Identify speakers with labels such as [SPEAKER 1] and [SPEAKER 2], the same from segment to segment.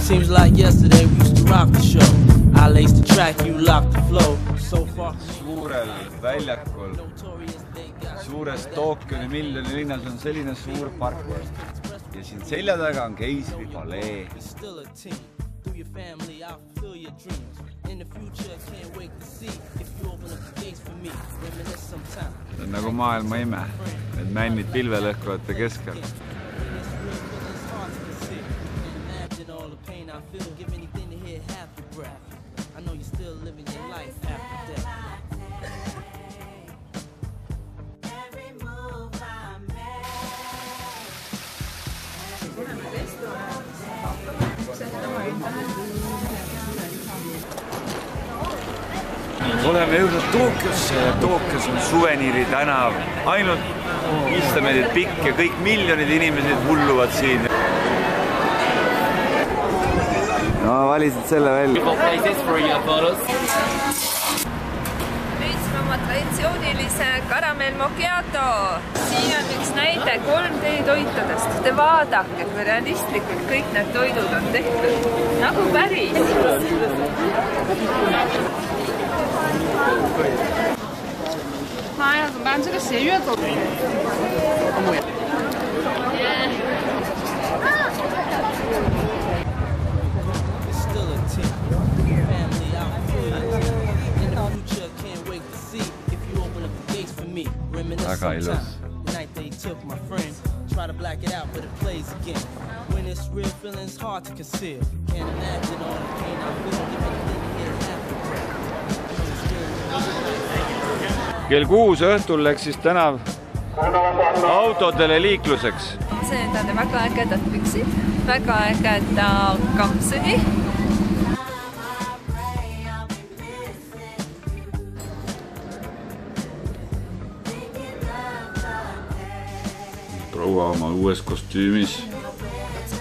[SPEAKER 1] Seems like yesterday we used to rock the show. I laced the track, you locked the flow. So far.
[SPEAKER 2] Suurel väljakul, suures Tokyoni miljoni linnas on selline suur park. Ja siin selja taga on Keisri palee. See on nagu maailma ime, need männid pilvelõhkuvate keskel. Oleme jõudnud Tokyosse ja Tokyos on Suveniiri tänav. Ainult 500 meetrit pikk ja kõik miljonid inimesed hulluvad siin. No, valisid selle välja.
[SPEAKER 3] Leidsin oma traditsioonilise karamell macchiato. Siin on üks näide 3D toitudest. Te vaadake, kui realistlikult kõik need toidud on tehtud. Nagu päris.
[SPEAKER 4] 妈呀，怎么办？这个鞋越走。
[SPEAKER 2] Väga ilus.
[SPEAKER 1] Try to black it out, but it plays again. When it's real, feeling's hard to conceal. Can't imagine all the pain I feel.
[SPEAKER 2] Kell 6 õhtul läks siis tänav autodele liikluseks.
[SPEAKER 3] See on väga ägedad püksid, väga ägeda kampsuni.
[SPEAKER 2] Proua oma uues kostüümis.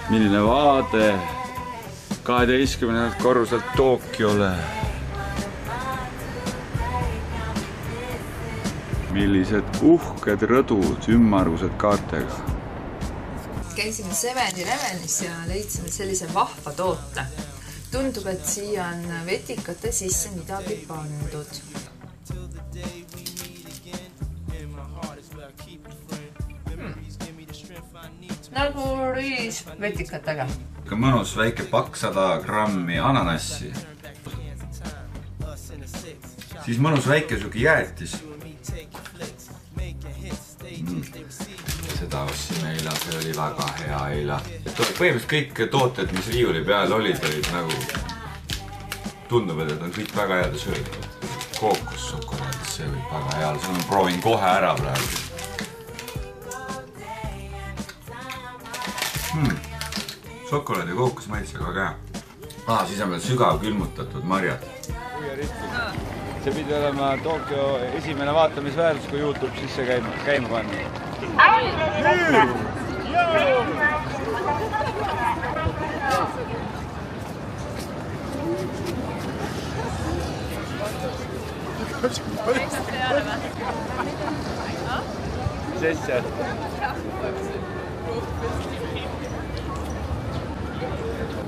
[SPEAKER 2] Milline vaade 12. korruselt Tokyole. Millised uhked rõdud, ümmargused kaartega.
[SPEAKER 3] Käisime 7-Elevenis ja leidsime sellise vahva toote. Tundub, et siia on vetikate sisse midagi pandud. Nagu riis vetikatega.
[SPEAKER 2] Mõnus väike pakk 100 grammi ananassi. Siis mõnus väike suki jäätis. Seda ostsime eila, see oli väga hea eila. Põhimõtteliselt kõik tooted, mis riiuli peal olid nagu tundub, et on kõik väga head sööd. Kookosšokolaadis, see võib väga hea. Seda proovin kohe ära praegu. Šokolaad ja kookos maitsega väga hea. Siis on veel sügav külmutatud marjad. See pidi olema Tokyo esimene vaatamisväärsus, kui YouTube sisse käima panna. Sesse.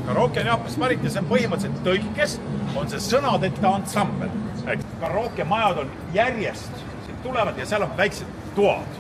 [SPEAKER 5] Karaoke on Jaapanist pärit ja see on põhimõtteliselt tõlkes, on see sõnadeta ansambel. Karaoke majad on järjest, siit tulevad ja seal on väiksed toad.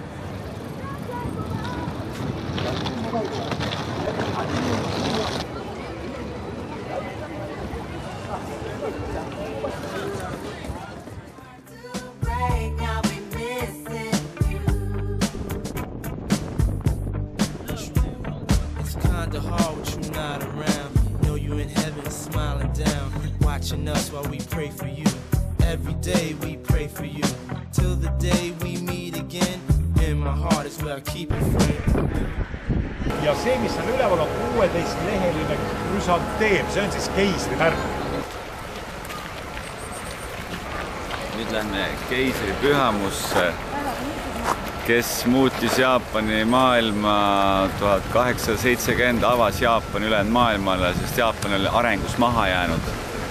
[SPEAKER 1] Watching us while we pray for you. Every day we pray for you. Till the day we meet again. In my heart is where I keep it friend.
[SPEAKER 5] Ja see, mis on üleval, on 16-leheline krüsanteem. See on siis keisri värv.
[SPEAKER 2] Nüüd lähme keisri pühamusse, kes muutis Jaapani maailma 1870, avas Jaapani ülejäänud maailmale, sest Jaapan oli arengus maha jäänud.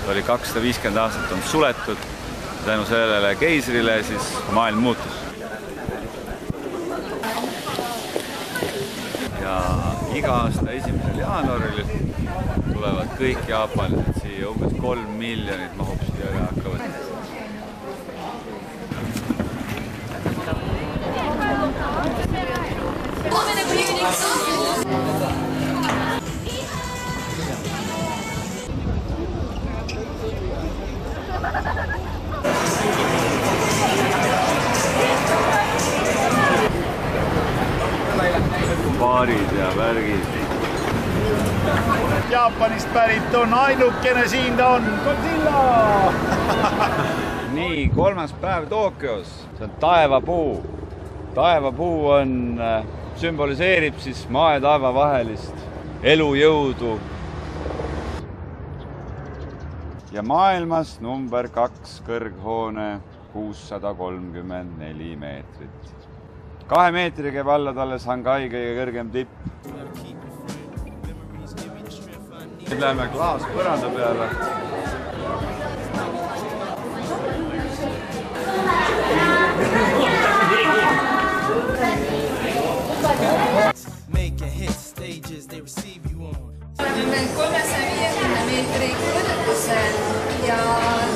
[SPEAKER 2] Oli 250 aastat on suletud, tänu sellele keisrile siis maailm muutus. Ja
[SPEAKER 4] Iga aasta 1. jaanuaril tulevad kõik jaapanlased siia, umbes 3 miljonit mahub siia ja hakkavad. Baarid ja värgid.
[SPEAKER 5] Jaapanist pärit on ainukene, siin ta on, Godzilla!
[SPEAKER 4] Nii, 3. päev Tokyos. See on taevapuu. Taevapuu on, sümboliseerib siis maa ja taeva vahelist elujõudu. Ja maailmas number 2 kõrghoone 634 meetrit. 2 meetri käib alla talle Shanghai kõige kõrgem tipp. Nüüd läheme klaaspõranda peale.
[SPEAKER 3] Oleme 350 meetri kõrgusel ja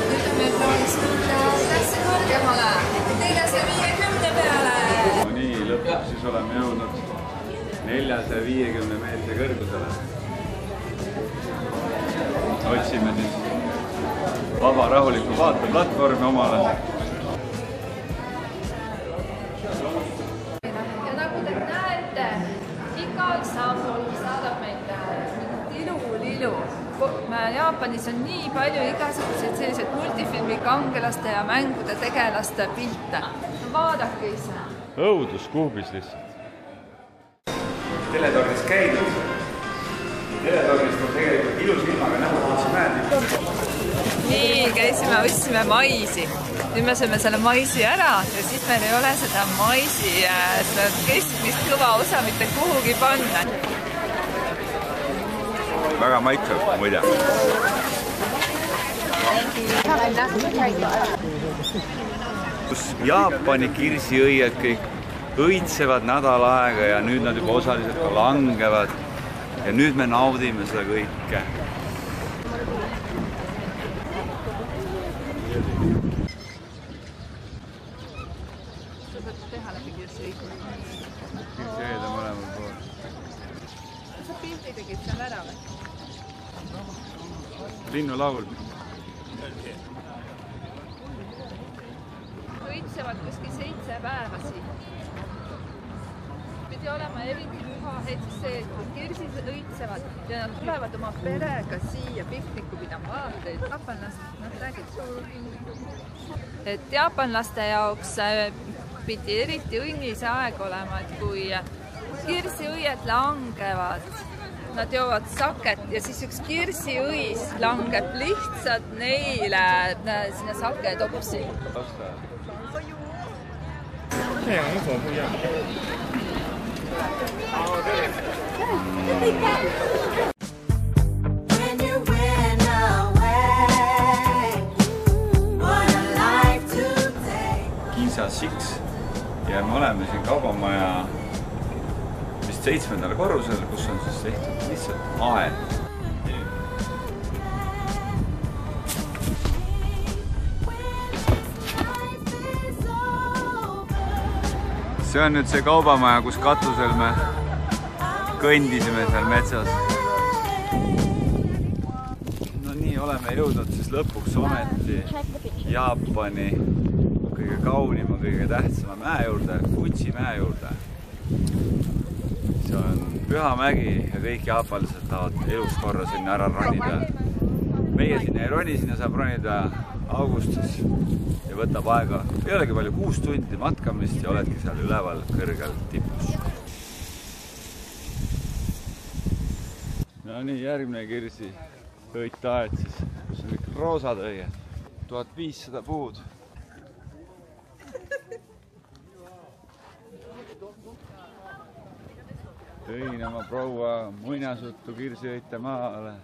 [SPEAKER 3] nüüd on meil plaanis minna klassi kõrgemale 450 peale.
[SPEAKER 4] Nii, lõpuks siis oleme jõudnud 450 meetri kõrgusele. Otsime siis vaba rahuliku vaateplatvormi omale.
[SPEAKER 3] Ja nagu te näete, igal sammul saadab meid ilu-lilu. Jaapanis on nii palju igasuguseid selliseid multifilmi kangelaste ja mängude tegelaste pilte. Vaadake ise.
[SPEAKER 4] Õudus kuubis lihtsalt. Teletornis käidud. Teletornist on tegelikult ilus ilmaga näha, kus mäed.
[SPEAKER 3] Nii, käisime, ostsime maisi. Nüüd me sööme selle maisi ära ja siis meil ei ole seda maisi keskmist kõva osa mitte kuhugi panna.
[SPEAKER 4] Väga maitsev, muide. Kus Jaapani kirsiõied kõik õitsevad nädal aega ja nüüd nad juba osaliselt ka langevad. Ja nüüd me naudime seda kõike. Kirsiõied on mõlemal pool.
[SPEAKER 3] Sa pilti tegid seal ära või?
[SPEAKER 4] Linnulaul.
[SPEAKER 3] Õitsevad kuskil 7 päeva siin. Pidi olema eriti püha hetk see, et kirsid õitsevad ja nad tulevad oma perega siia pikniku pidama. Vaataid jaapanlased, nad räägid et jaapanlaste jaoks pidi eriti õnnis aeg olema, et kui kirsiõied langevad, nad joovad saket ja siis üks kirsiõis langeb lihtsalt neile sinna saketopsi.
[SPEAKER 4] Ginza 6 ja me oleme siin kaubamaja vist 7. korrusel, kus on siis tehtud lihtsalt aed. See on nüüd see kaubamaja, kus katusel me kõndisime seal metsas. No nii, oleme jõudnud siis lõpuks ometi Jaapani kõige kaunima, kõige tähtsama mäe juurde, Fuji mäe juurde. See on püha mägi ja kõik jaapanlased tahavad elus korra sinna ära ronida. Meie sinna ei roni, sinna saab ronida augustis ja võtab aega ei olegi palju 6 tundi matkamist ja oledki seal üleval kõrgel tipus. No nii, järgmine kirsi õitaed siis, kus on kõik roosad õige. 1500 puud. Tõin oma proua muinasuttu kirsiõite maale.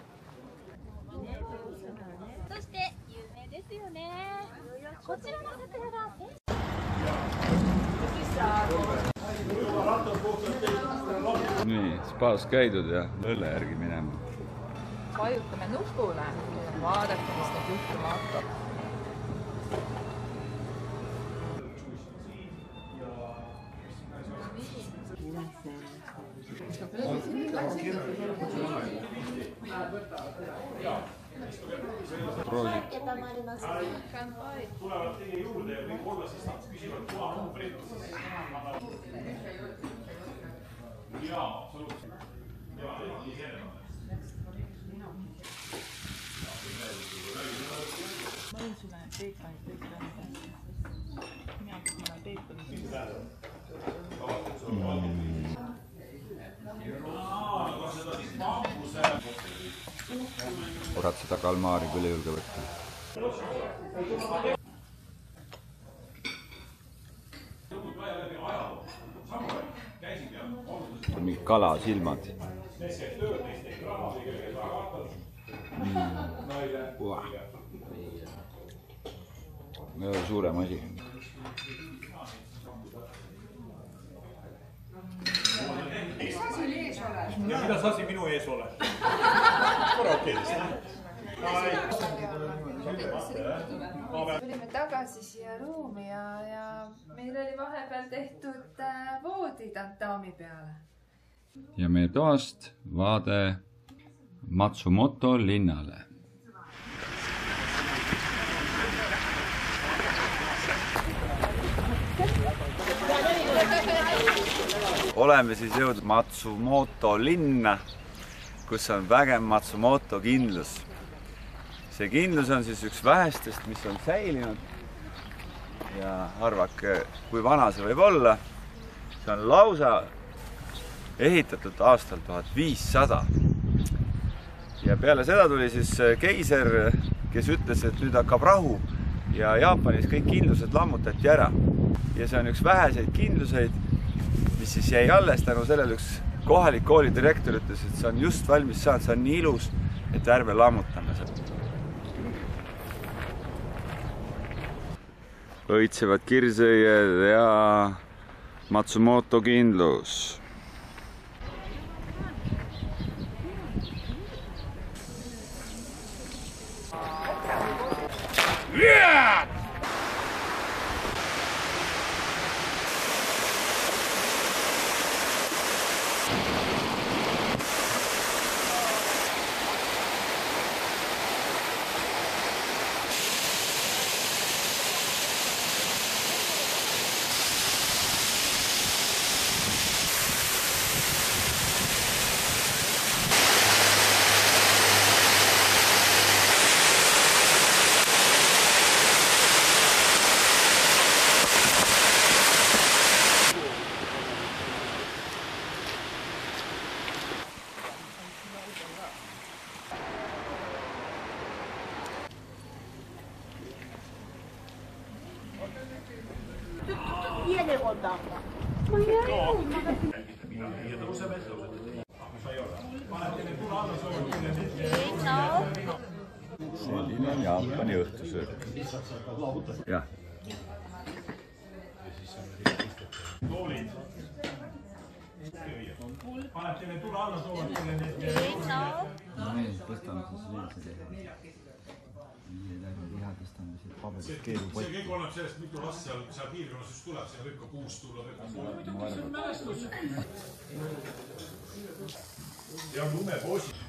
[SPEAKER 4] nii, spaas käidud ja õlle järgi minema.
[SPEAKER 3] Vajutame nupule ja vaadake, mis nüüd juhtuma hakkab.
[SPEAKER 5] Tulevad teie juurde ja võib olla, siis nad küsivad puhanumbrit. Jaa, absoluutselt. Jaa, iseenesest.
[SPEAKER 6] Ma võin sulle peekanid kõik anda. Mina, kus ma olen peekanid.
[SPEAKER 4] Kurat, seda kalmaari küll ei julge võtta. Mingi kalasilmad. Suurem asi.
[SPEAKER 5] Ja mida sa siin minu ees ole?
[SPEAKER 3] Tulime tagasi siia ruumi ja meil oli vahepeal tehtud voodi tantaami peale.
[SPEAKER 4] Ja meie toast vaade Matsumoto linnale. Oleme siis jõudnud Matsumoto linna, kus on vägev Matsumoto kindlus. See kindlus on siis üks vähestest, mis on säilinud. Ja arvake, kui vana see võib olla. See on lausa ehitatud aastal 1500. Ja peale seda tuli siis keiser, kes ütles, et nüüd hakkab rahu ja Jaapanis kõik kindlused lammutati ära. Ja see on üks väheseid kindluseid, mis siis jäi alles tänu sellele üks kohalik kooli direktor ütles, et see on just valmis saanud, see on nii ilus, et ärme lammutame seda. Õitsevad kirsõied ja Matsumoto kindlus. Selline on Jaapani õhtusöök. Jah.
[SPEAKER 5] Toolid. Paneb teile tule alla toolid.
[SPEAKER 4] No meil tõstame siis viimse teha. See
[SPEAKER 5] kõik oleneb sellest, mitu last seal piirkonnas just tuleb, see võib ka kuus tulla. See on mälestus. Ja lumepoosid.